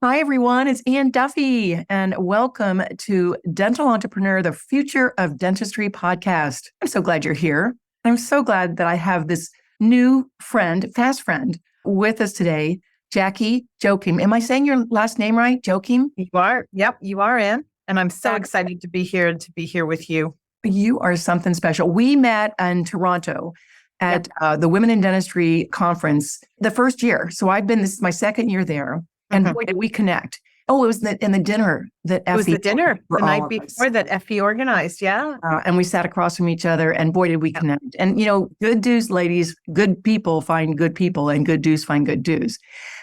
Hi, everyone. It's Ann Duffy, and welcome to Dental Entrepreneur, the Future of Dentistry podcast. I'm so glad you're here. I'm so glad that I have this new friend, fast friend, with us today, Jackie Joachim. Am I saying your last name right, Joachim? You are. Yep, you are, Ann. And I'm so excited to be here and to be here with you. You are something special. We met in Toronto at the Women in Dentistry conference the first year. So this is my second year there. And boy, did we connect. Oh, it was in the dinner that Effie. It was the dinner the night before that Effie organized. Yeah. And we sat across from each other, and boy, did we connect. And, good dues, ladies, good people find good people, and good dues find good dues.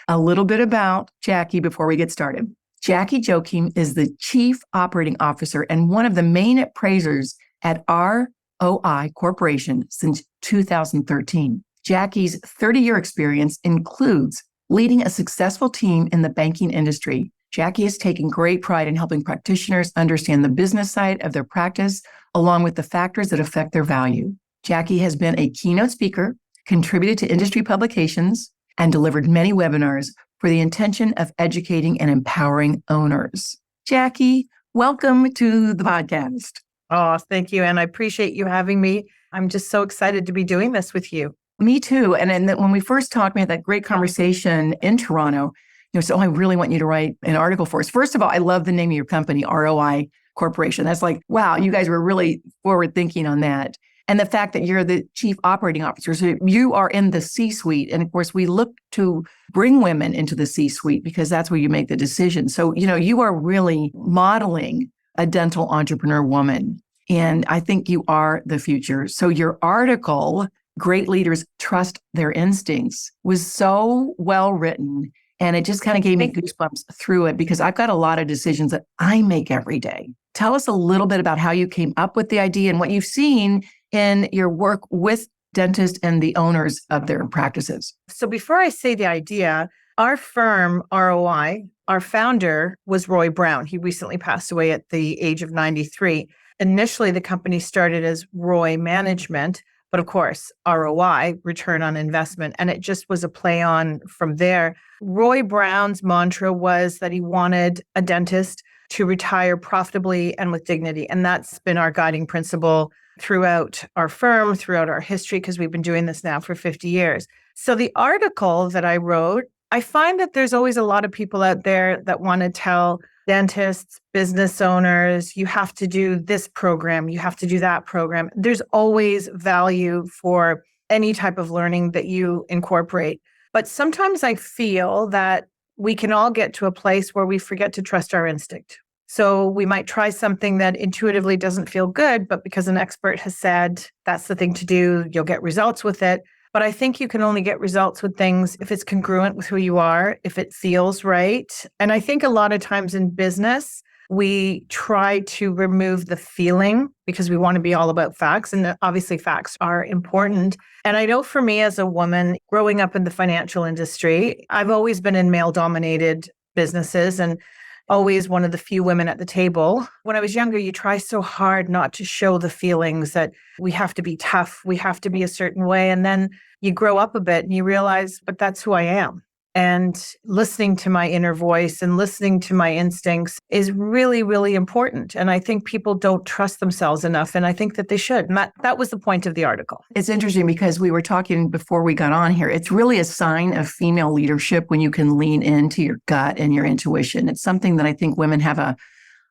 A little bit about Jackie before we get started. Jackie Joachim is the Chief Operating Officer and one of the main appraisers at ROI Corporation since 2013. Jackie's 30-year experience includes leading a successful team in the banking industry. Jackie has taken great pride in helping practitioners understand the business side of their practice, along with the factors that affect their value. Jackie has been a keynote speaker, contributed to industry publications, and delivered many webinars for the intention of educating and empowering owners. Jackie, welcome to the podcast. Oh, thank you. And I appreciate you having me. I'm just so excited to be doing this with you. Me too. And then when we first talked, we had that great conversation in Toronto. So I really want you to write an article for us. First of all, I love the name of your company, ROI Corporation. That's like, wow, you guys were really forward thinking on that. And the fact that you're the chief operating officer, so you are in the C-suite. And of course, we look to bring women into the C-suite because that's where you make the decision. So, you are really modeling a dental entrepreneur woman. And I think you are the future. So your article, Great Leaders Trust Their Instincts, was so well written. And it just kind of gave me goosebumps through it because I've got a lot of decisions that I make every day. Tell us a little bit about how you came up with the idea and what you've seen in your work with dentists and the owners of their practices. So before I say the idea, our firm, ROI, our founder was Roy Brown. He recently passed away at the age of 93. Initially, the company started as Roy Management, but of course, ROI, return on investment. And it just was a play on from there. Roy Brown's mantra was that he wanted a dentist to retire profitably and with dignity. And that's been our guiding principle throughout our firm, throughout our history, because we've been doing this now for 50 years. So the article that I wrote, I find that there's always a lot of people out there that want to tell dentists, business owners, you have to do this program, you have to do that program. There's always value for any type of learning that you incorporate. But sometimes I feel that we can all get to a place where we forget to trust our instinct. So we might try something that intuitively doesn't feel good, but because an expert has said that's the thing to do, you'll get results with it. But I think you can only get results with things if it's congruent with who you are, if it feels right. And I think a lot of times in business, we try to remove the feeling because we want to be all about facts. And obviously facts are important. And I know for me as a woman growing up in the financial industry, I've always been in male-dominated businesses and always one of the few women at the table. When I was younger, you try so hard not to show the feelings that we have to be tough, we have to be a certain way. And then you grow up a bit and you realize, but that's who I am. And listening to my inner voice and listening to my instincts is really, really important. And I think people don't trust themselves enough. And I think that they should. And that was the point of the article. It's interesting because we were talking before we got on here. It's really a sign of female leadership when you can lean into your gut and your intuition. It's something that I think women have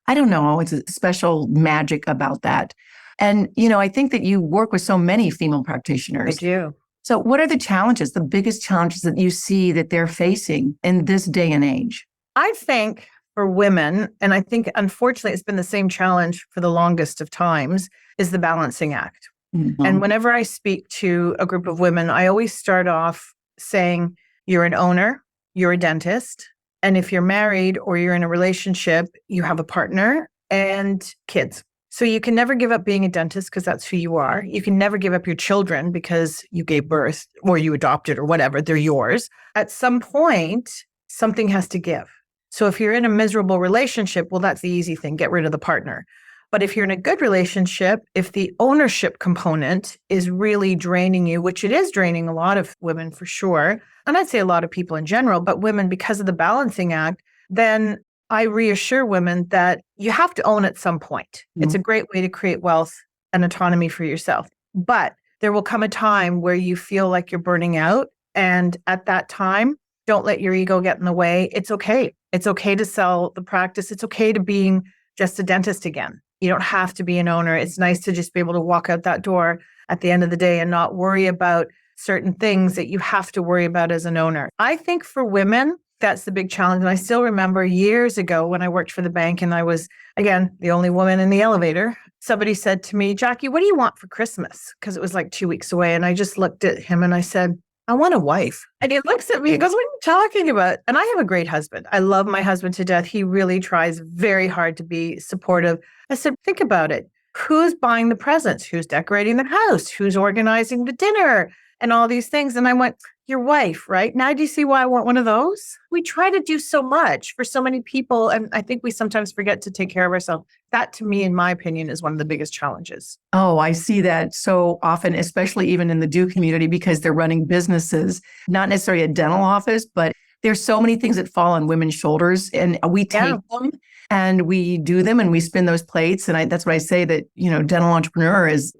it's a special magic about that. And, I think that you work with so many female practitioners. I do. So what are the biggest challenges that you see that they're facing in this day and age? I think for women, and I think unfortunately it's been the same challenge for the longest of times, is the balancing act. Mm-hmm. And whenever I speak to a group of women, I always start off saying, you're an owner, you're a dentist, and if you're married or you're in a relationship, you have a partner and kids. So you can never give up being a dentist because that's who you are. You can never give up your children because you gave birth or you adopted or whatever, they're yours. At some point, something has to give. So if you're in a miserable relationship, well, that's the easy thing, get rid of the partner. But if you're in a good relationship, if the ownership component is really draining you, which it is draining a lot of women for sure, and I'd say a lot of people in general, but women, because of the balancing act, then I reassure women that you have to own at some point. It's a great way to create wealth and autonomy for yourself. But there will come a time where you feel like you're burning out. And at that time, don't let your ego get in the way. It's okay. It's okay to sell the practice. It's okay to being just a dentist again. You don't have to be an owner. It's nice to just be able to walk out that door at the end of the day and not worry about certain things that you have to worry about as an owner. I think for women, that's the big challenge. And I still remember years ago when I worked for the bank and I was, again, the only woman in the elevator. Somebody said to me, Jackie, what do you want for Christmas? Because it was like 2 weeks away. And I just looked at him and I said, I want a wife. And he looks at me and goes, what are you talking about? And I have a great husband. I love my husband to death. He really tries very hard to be supportive. I said, think about it. Who's buying the presents? Who's decorating the house? Who's organizing the dinner? And all these things. And I went, your wife, right? Now do you see why I want one of those? We try to do so much for so many people. And I think we sometimes forget to take care of ourselves. That, to me, in my opinion, is one of the biggest challenges. Oh, I see that so often, especially even in the Do community, because they're running businesses, not necessarily a dental office, but there's so many things that fall on women's shoulders and we take them and we do them and we spin those plates. And that's what I say that, dental entrepreneur is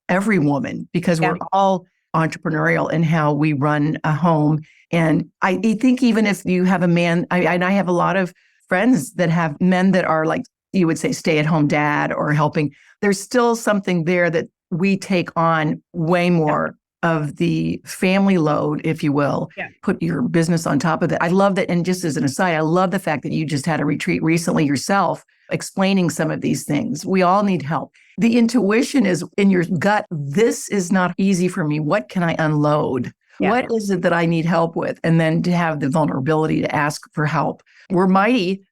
every woman, because we're all entrepreneurial in how we run a home. And I think even if you have a man, I have a lot of friends that have men that are like, you would say, stay-at-home dad or helping. There's still something there that we take on way more of the family load, if you will, put your business on top of it. I love that. And just as an aside, I love the fact that you just had a retreat recently yourself, explaining some of these things. We all need help. The intuition is in your gut. This is not easy for me. What can I unload? What is it that I need help with? And then to have the vulnerability to ask for help. We're mighty.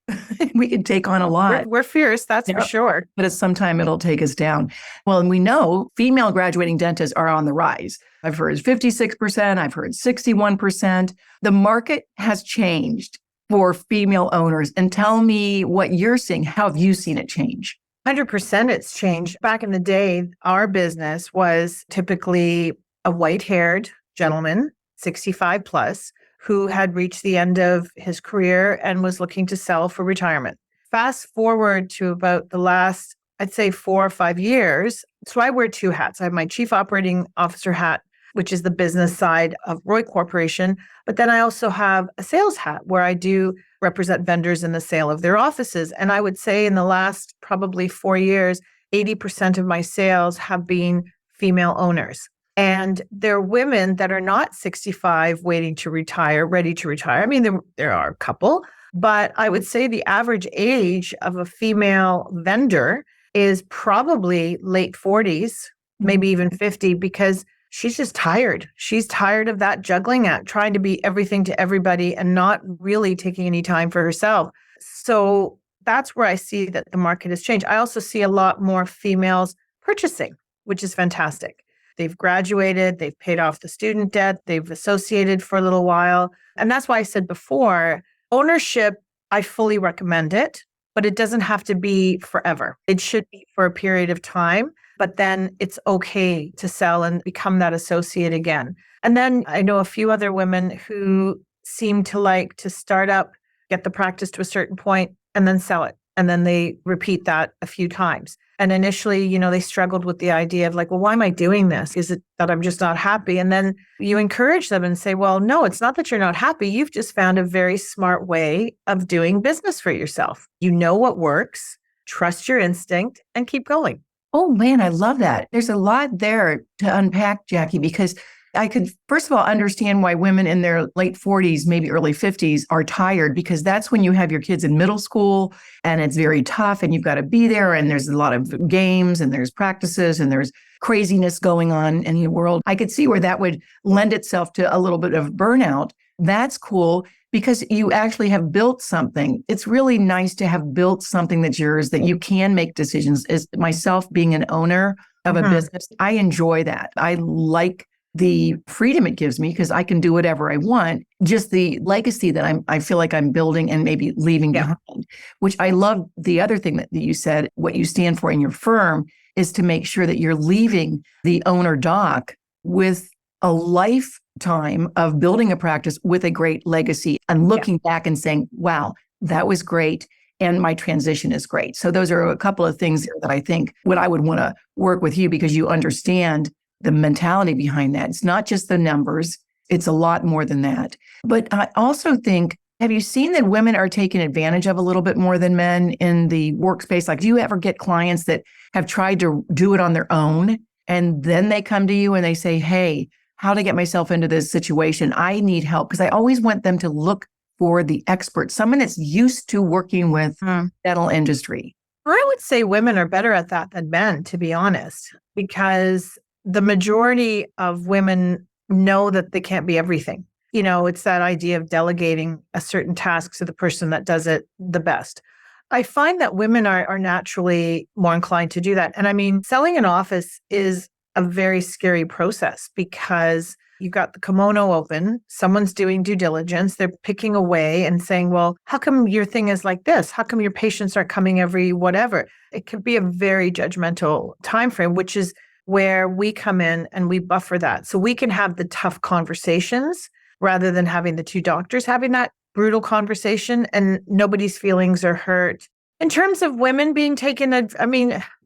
We can take on a lot. We're fierce, that's for sure. But at some time, it'll take us down. Well, and we know female graduating dentists are on the rise. I've heard 56%. I've heard 61%. The market has changed for female owners. And tell me what you're seeing. How have you seen it change? 100% it's changed. Back in the day, our business was typically a white-haired gentleman, 65 plus, who had reached the end of his career and was looking to sell for retirement. Fast forward to about the last, I'd say 4 or 5 years. So I wear 2 hats. I have my chief operating officer hat, which is the business side of ROI Corporation. But then I also have a sales hat where I do represent vendors in the sale of their offices. And I would say in the last probably 4 years, 80% of my sales have been female owners. And they're women that are not 65 waiting to retire, ready to retire. I mean, there are a couple, but I would say the average age of a female vendor is probably late 40s, maybe even 50, because she's just tired. She's tired of that juggling act, trying to be everything to everybody and not really taking any time for herself. So that's where I see that the market has changed. I also see a lot more females purchasing, which is fantastic. They've graduated, they've paid off the student debt, they've associated for a little while. And that's why I said before, ownership, I fully recommend it, but it doesn't have to be forever. It should be for a period of time, but then it's okay to sell and become that associate again. And then I know a few other women who seem to like to start up, get the practice to a certain point, and then sell it. And then they repeat that a few times. And initially, they struggled with the idea of like, well, why am I doing this? Is it that I'm just not happy? And then you encourage them and say, well, no, it's not that you're not happy. You've just found a very smart way of doing business for yourself. You know what works, trust your instinct, and keep going. Oh, man, I love that. There's a lot there to unpack, Jackie, because I could, first of all, understand why women in their late 40s, maybe early 50s are tired, because that's when you have your kids in middle school and it's very tough and you've got to be there and there's a lot of games and there's practices and there's craziness going on in the world. I could see where that would lend itself to a little bit of burnout. That's cool because you actually have built something. It's really nice to have built something that's yours, that you can make decisions. As myself being an owner of a business, I enjoy that. I like the freedom it gives me because I can do whatever I want, just the legacy that I feel like I'm building and maybe leaving behind, which I love. The other thing that you said, what you stand for in your firm is to make sure that you're leaving the owner doc with a lifetime of building a practice with a great legacy and looking back and saying, wow, that was great. And my transition is great. So those are a couple of things that I think what I would want to work with you, because you understand the mentality behind that. It's not just the numbers. It's a lot more than that. But I also think, have you seen that women are taken advantage of a little bit more than men in the workspace? Like, do you ever get clients that have tried to do it on their own and then they come to you and they say, hey, how to get myself into this situation? I need help. Because I always want them to look for the expert, someone that's used to working with dental industry. I would say women are better at that than men, to be honest, because the majority of women know that they can't be everything. It's that idea of delegating a certain task to the person that does it the best. I find that women are naturally more inclined to do that. And I mean, selling an office is a very scary process because you've got the kimono open, someone's doing due diligence, they're picking away and saying, well, how come your thing is like this? How come your patients are coming every whatever? It could be a very judgmental time frame, which is where we come in and we buffer that. So we can have the tough conversations rather than having the two doctors having that brutal conversation and nobody's feelings are hurt. In terms of women being taken,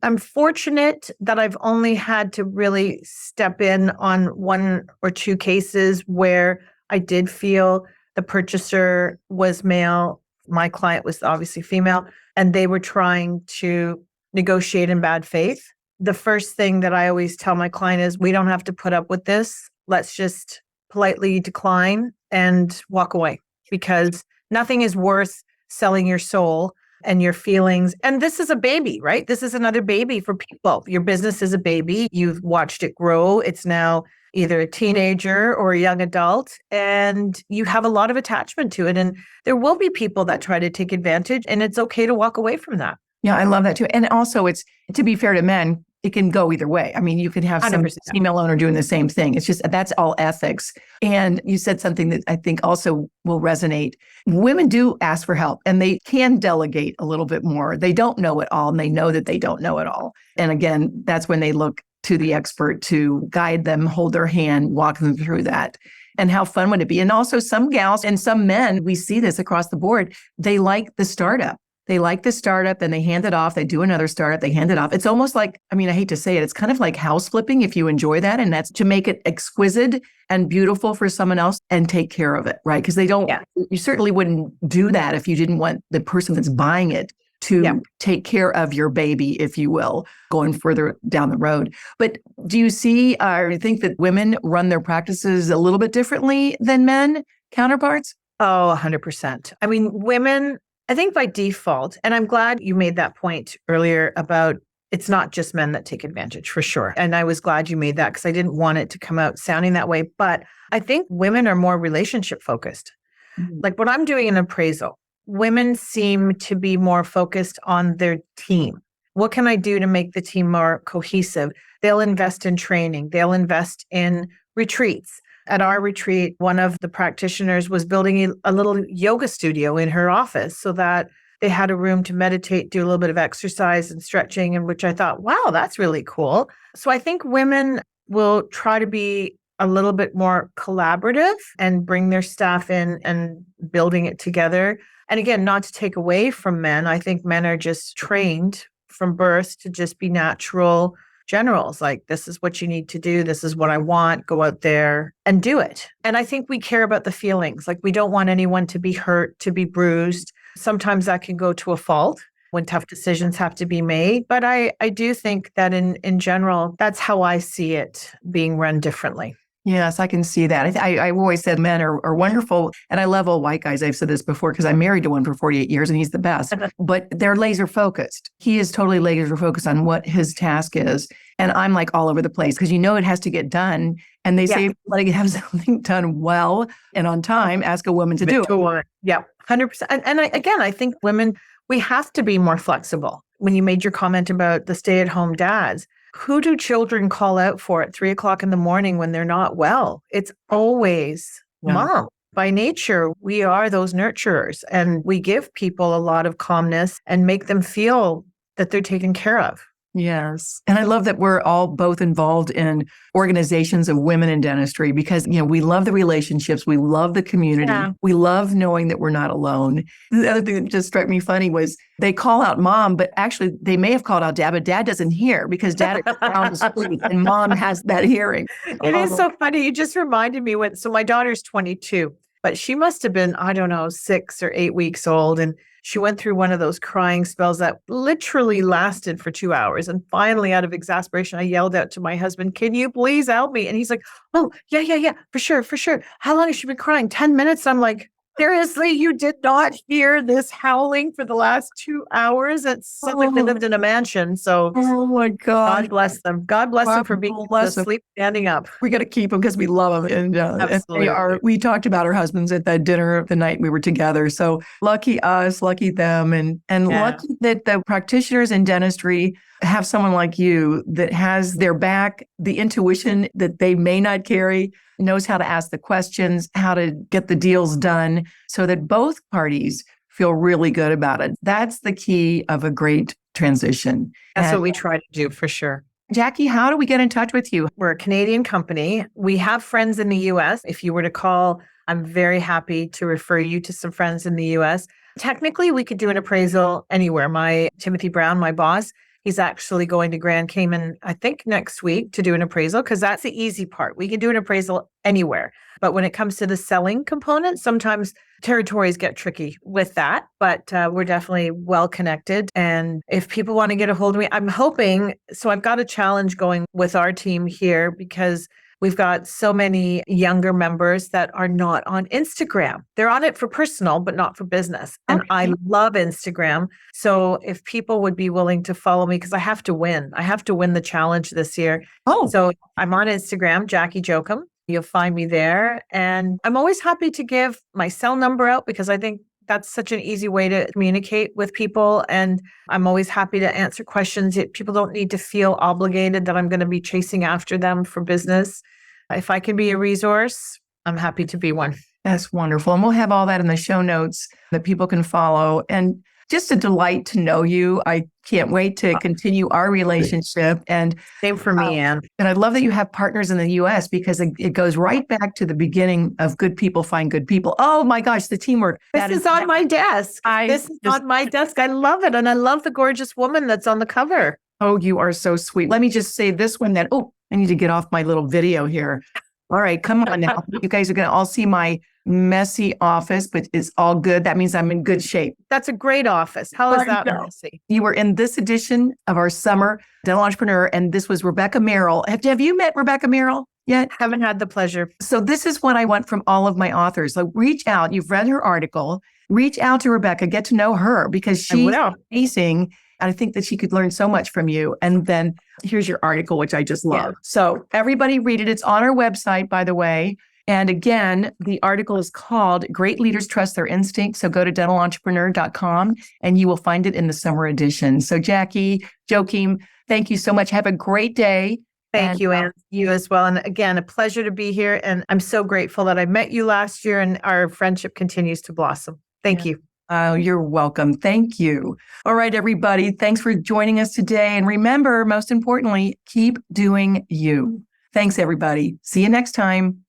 I'm fortunate that I've only had to really step in on one or two cases where I did feel the purchaser was male. My client was obviously female, and they were trying to negotiate in bad faith. The first thing that I always tell my client is, we don't have to put up with this. Let's just politely decline and walk away, because nothing is worth selling your soul and your feelings. And this is a baby, right? This is another baby for people. Your business is a baby. You've watched it grow. It's now either a teenager or a young adult, and you have a lot of attachment to it. And there will be people that try to take advantage, and it's okay to walk away from that. Yeah, I love that too. And also, it's, to be fair to men, it can go either way. I mean, you could have some 100%. female owner doing the same thing. It's just, that's all ethics. And you said something that I think also will resonate. Women do ask for help and they can delegate a little bit more. They don't know it all and they know that they don't know it all. And again, that's when they look to the expert to guide them, hold their hand, walk them through that. And how fun would it be? And also some gals and some men, we see this across the board, they like the startup. They like the startup, then they hand it off. They do another startup, they hand it off. It's almost like, I mean, I hate to say it, it's kind of like house flipping if you enjoy that. And that's to make it exquisite and beautiful for someone else and take care of it, right? Because they don't, you certainly wouldn't do that if you didn't want the person that's buying it to take care of your baby, if you will, going further down the road. But do you see or think that women run their practices a little bit differently than men counterparts? Oh, 100%. I mean, women, I think by default, and I'm glad you made that point earlier about it's not just men that take advantage, for sure. And I was glad you made that because I didn't want it to come out sounding that way. But I think women are more relationship focused. Mm-hmm. Like when I'm doing an appraisal, women seem to be more focused on their team. What can I do to make the team more cohesive? They'll invest in training. They'll invest in retreats. At our retreat, one of the practitioners was building a little yoga studio in her office so that they had a room to meditate, do a little bit of exercise and stretching, and which I thought, wow, that's really cool. So I think women will try to be a little bit more collaborative and bring their staff in and building it together. And again, not to take away from men. I think men are just trained from birth to just be natural generals. Like, this is what you need to do. This is what I want. Go out there and do it. And I think we care about the feelings. Like, we don't want anyone to be hurt, to be bruised. Sometimes that can go to a fault when tough decisions have to be made. But I do think that in general, that's how I see it being run differently. Yes, I can see that. I've always said men are wonderful. And I love old white guys. I've said this before because I'm married to one for 48 years and he's the best. But they're laser focused. He is totally laser focused on what his task is. And I'm like all over the place because it has to get done. And they say, let it have something done well and on time, ask a woman to do it. Yeah, 100%. And I think women, we have to be more flexible. When you made your comment about the stay-at-home dads, who do children call out for at 3:00 in the morning when they're not well? It's always mom. By nature, we are those nurturers and we give people a lot of calmness and make them feel that they're taken care of. Yes. And I love that we're all both involved in organizations of women in dentistry because, we love the relationships. We love the community. Yeah. We love knowing that we're not alone. The other thing that just struck me funny was they call out mom, but actually they may have called out dad, but dad doesn't hear because dad is sound asleep and mom has that hearing. It is so funny. You just reminded me so my daughter's 22, but she must have been, I don't know, 6 or 8 weeks old. And she went through one of those crying spells that literally lasted for 2 hours. And finally, out of exasperation, I yelled out to my husband, "Can you please help me?" And he's like, "Oh, yeah, for sure. How long has she been crying? 10 minutes?" I'm like, seriously, you did not hear this howling for the last 2 hours? It's like they lived in a mansion. So Oh my God. God bless them. God bless them for being able to sleep standing up. We got to keep them because we love them. And Absolutely. we talked about our husbands at that dinner the night we were together. So lucky us, lucky them. And lucky that the practitioners in dentistry have someone like you that has their back, the intuition that they may not carry, knows how to ask the questions, how to get the deals done so that both parties feel really good about it. That's the key of a great transition. That's what we try to do for sure. Jackie, how do we get in touch with you? We're a Canadian company. We have friends in the US. If you were to call, I'm very happy to refer you to some friends in the US. Technically, we could do an appraisal anywhere. Timothy Brown, my boss, he's actually going to Grand Cayman, I think next week to do an appraisal because that's the easy part. We can do an appraisal anywhere. But when it comes to the selling component, sometimes territories get tricky with that. But we're definitely well connected. And if people want to get a hold of me, I'm hoping, so I've got a challenge going with our team here because we've got so many younger members that are not on Instagram. They're on it for personal, but not for business. And I love Instagram. So if people would be willing to follow me, because I have to win. I have to win the challenge this year. So I'm on Instagram, Jackie Joachim. You'll find me there. And I'm always happy to give my cell number out because I think that's such an easy way to communicate with people. And I'm always happy to answer questions. People don't need to feel obligated that I'm going to be chasing after them for business. If I can be a resource, I'm happy to be one. That's wonderful. And we'll have all that in the show notes that people can follow. And just a delight to know you. I can't wait to continue our relationship. And same for me, Anne. And I love that you have partners in the US because it goes right back to the beginning of good people find good people. Oh my gosh, the teamwork. This is on my desk. This is on my desk. I love it. And I love the gorgeous woman that's on the cover. Oh, you are so sweet. Let me just say this one that, I need to get off my little video here. All right, come on now. You guys are going to all see my messy office, but it's all good. That means I'm in good shape. That's a great office. How is that messy? You were in this edition of our summer dental entrepreneur, and this was Rebecca Merrill. Have you met Rebecca Merrill yet? Haven't had the pleasure. So this is what I want from all of my authors. So reach out. You've read her article. Reach out to Rebecca. Get to know her because she's amazing. And I think that she could learn so much from you. And then here's your article, which I just love. Yeah. So everybody read it. It's on our website, by the way. And again, the article is called Great Leaders Trust Their Instincts. So go to dentalentrepreneur.com and you will find it in the summer edition. So Jackie, Joachim, thank you so much. Have a great day. Thank you, Anne. You as well. And again, a pleasure to be here. And I'm so grateful that I met you last year and our friendship continues to blossom. Thank you. Oh, you're welcome. Thank you. All right, everybody. Thanks for joining us today. And remember, most importantly, keep doing you. Thanks, everybody. See you next time.